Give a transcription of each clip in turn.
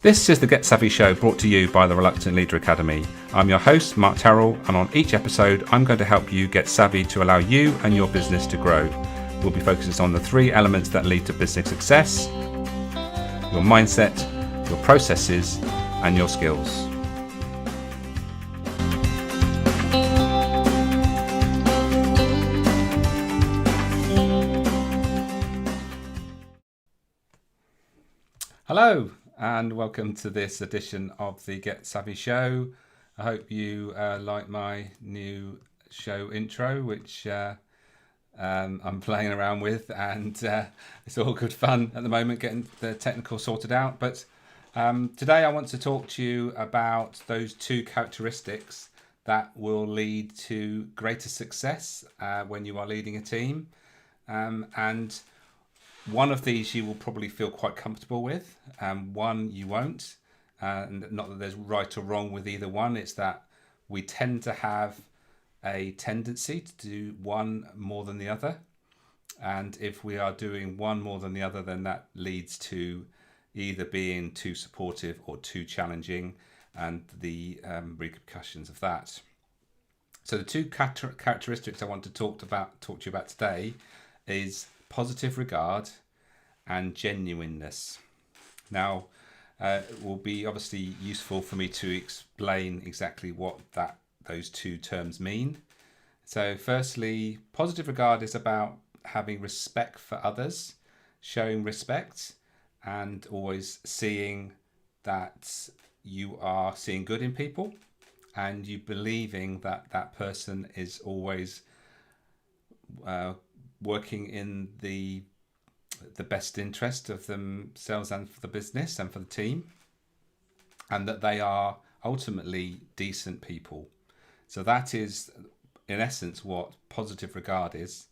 This is the Get Savvy Show, brought to you by the Reluctant Leader Academy. I'm your host, Mark Terrell, and on each episode, I'm going to help you get savvy to allow you and your business to grow. We'll be focusing on the 3 elements that lead to business success: your mindset, your processes, and your skills. Hello, and welcome to this edition of the Get Savvy Show. I hope you like my new show intro, which I'm playing around with, and it's all good fun at the moment getting the technical sorted out. But today I want to talk to you about those two characteristics that will lead to greater success when you are leading a team. And one of these you will probably feel quite comfortable with, one you won't. And not that there's right or wrong with either one, it's that we tend to have a tendency to do one more than the other. And if we are doing one more than the other, then that leads to either being too supportive or too challenging, and the repercussions of that. So the two characteristics I want to talk to you about today is positive regard and genuineness. Now, it will be obviously useful for me to explain exactly what those two terms mean. So firstly, positive regard is about having respect for others, showing respect, and always seeing that you are seeing good in people, and you believing that that person is always working in the best interest of themselves and for the business and for the team, and that they are ultimately decent people. So that is in essence what positive regard is.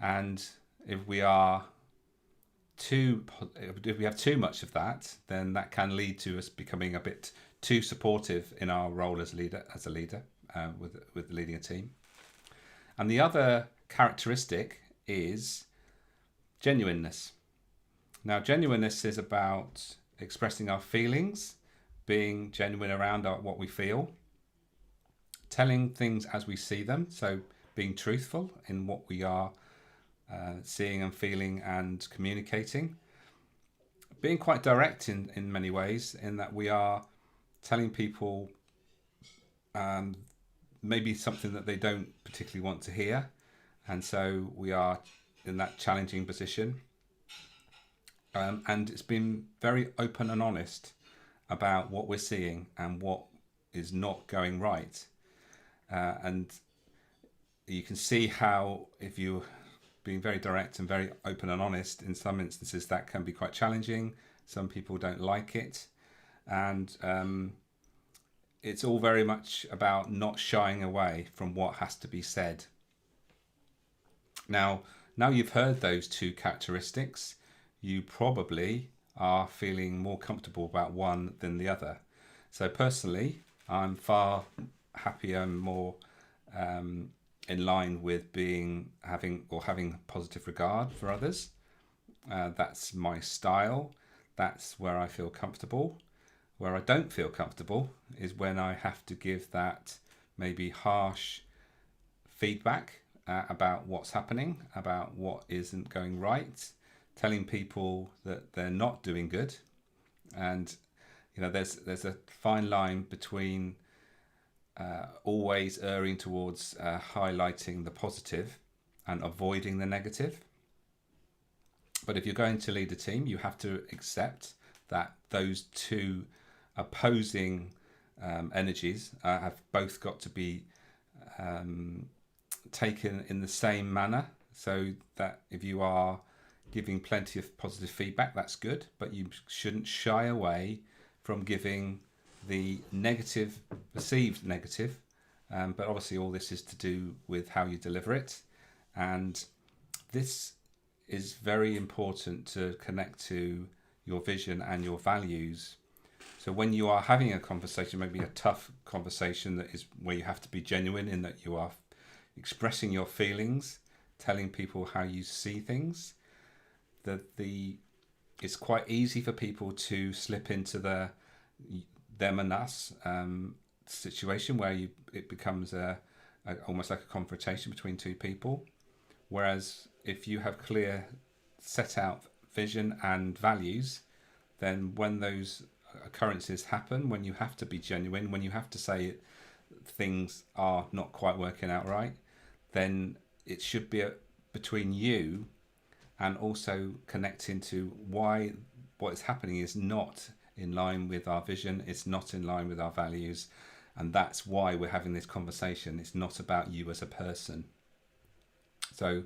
And if we have too much of that, then that can lead to us becoming a bit too supportive in our role as a leader with leading a team. And the other characteristic is genuineness. Now, genuineness is about expressing our feelings, being genuine around what we feel, telling things as we see them, so being truthful in what we are seeing and feeling and communicating, being quite direct in many ways, in that we are telling people maybe something that they don't particularly want to hear, and so we are in that challenging position. And it's been very open and honest about what we're seeing and what is not going right. And you can see how, if you're being very direct and very open and honest, in some instances that can be quite challenging. Some people don't like it. And it's all very much about not shying away from what has to be said. Now you've heard those two characteristics, you probably are feeling more comfortable about one than the other. So personally, I'm far happier and more in line with having positive regard for others. That's my style. That's where I feel comfortable. Where I don't feel comfortable is when I have to give that maybe harsh feedback about what's happening, about what isn't going right, telling people that they're not doing good. And there's a fine line between always erring towards highlighting the positive and avoiding the negative. But if you're going to lead a team, you have to accept that those two opposing energies have both got to be taken in the same manner, so that if you are giving plenty of positive feedback, that's good, but you shouldn't shy away from giving the negative, perceived negative, but obviously all this is to do with how you deliver it, and this is very important to connect to your vision and your values. So when you are having a conversation, maybe a tough conversation that is where you have to be genuine in that you are expressing your feelings, telling people how you see things, it's quite easy for people to slip into the them and us situation where it becomes almost like a confrontation between two people. Whereas if you have clear set out vision and values, then when those occurrences happen, when you have to be genuine, when you have to say things are not quite working out right, then it should be between you and also connecting to why what is happening is not in line with our vision, it's not in line with our values, and that's why we're having this conversation. It's not about you as a person. So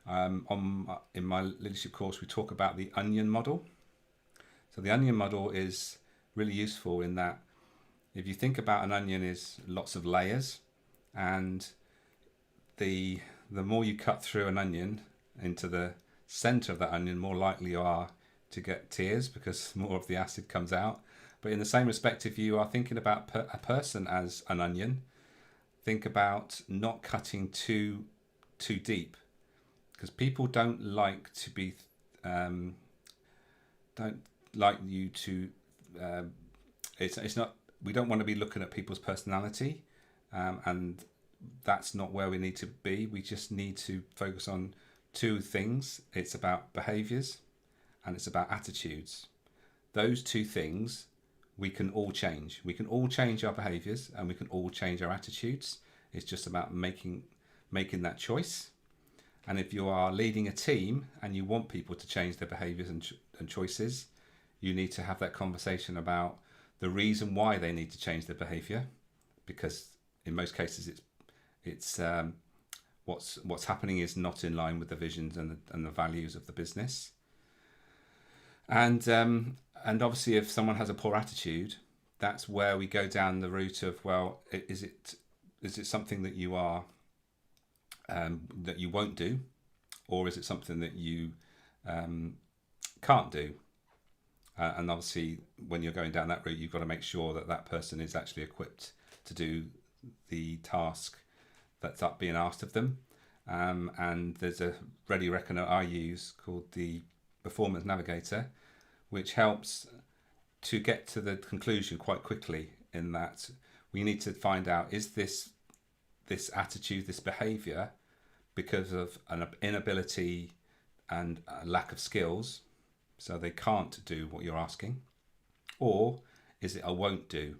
in my leadership course, we talk about the onion model. So the onion model is really useful in that if you think about an onion is lots of layers, and the more you cut through an onion into the center of that onion, more likely you are to get tears because more of the acid comes out. But in the same respect, if you are thinking about a person as an onion, think about not cutting too deep, because people don't like to be don't like you to it's not, we don't want to be looking at people's personality, and that's not where we need to be. We just need to focus on two things. It's about behaviors and it's about attitudes. Those two things we can all change. We can all change our behaviors and we can all change our attitudes. It's just about making that choice. And if you are leading a team and you want people to change their behaviors and choices, you need to have that conversation about the reason why they need to change their behavior, because in most cases it's what's happening is not in line with the visions and the values of the business. And obviously, if someone has a poor attitude, that's where we go down the route of, well, is it something that you are that you won't do, or is it something that you can't do? And obviously, when you're going down that route, you've got to make sure that that person is actually equipped to do the task that's being asked of them. And there's a ready reckoner I use called the Performance Navigator, which helps to get to the conclusion quite quickly, in that we need to find out, is this attitude, this behavior, because of an inability and a lack of skills, so they can't do what you're asking, or is it a won't do?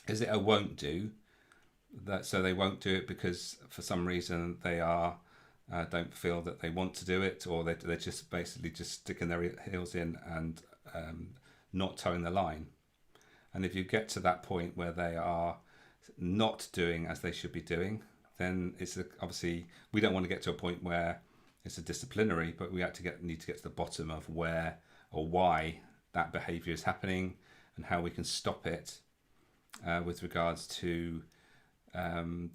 Is it a won't do, that so they won't do it because for some reason they don't feel that they want to do it, or they're just basically just sticking their heels in and not towing the line. And if you get to that point where they are not doing as they should be doing, then it's obviously, we don't want to get to a point where it's a disciplinary, but we need to get to the bottom of where or why that behaviour is happening and how we can stop it with regards to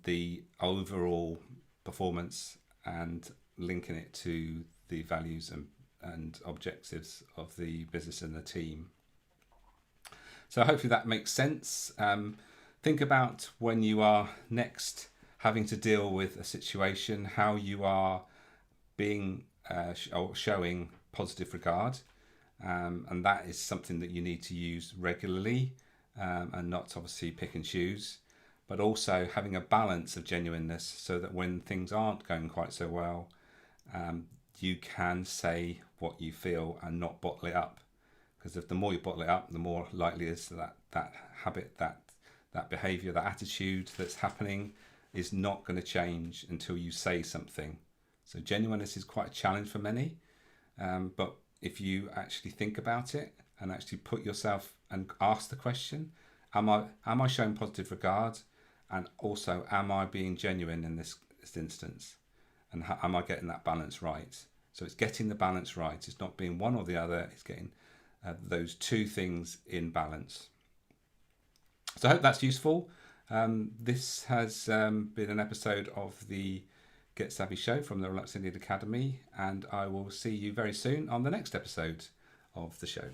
the overall performance and linking it to the values and objectives of the business and the team. So hopefully that makes sense. Think about when you are next having to deal with a situation, how you are being or showing positive regard, and that is something that you need to use regularly, and not obviously pick and choose, but also having a balance of genuineness, so that when things aren't going quite so well, you can say what you feel and not bottle it up. Because if the more you bottle it up, the more likely it is that habit, that behaviour, that attitude that's happening is not going to change until you say something. So genuineness is quite a challenge for many, but if you actually think about it and actually put yourself and ask the question, am I showing positive regard, and also am I being genuine in this instance, and am I getting that balance right? So it's getting the balance right. It's not being one or the other. It's getting those two things in balance. So I hope that's useful. This has been an episode of the Get Savvy show from the Relaxing Lead Academy, and I will see you very soon on the next episode of the show.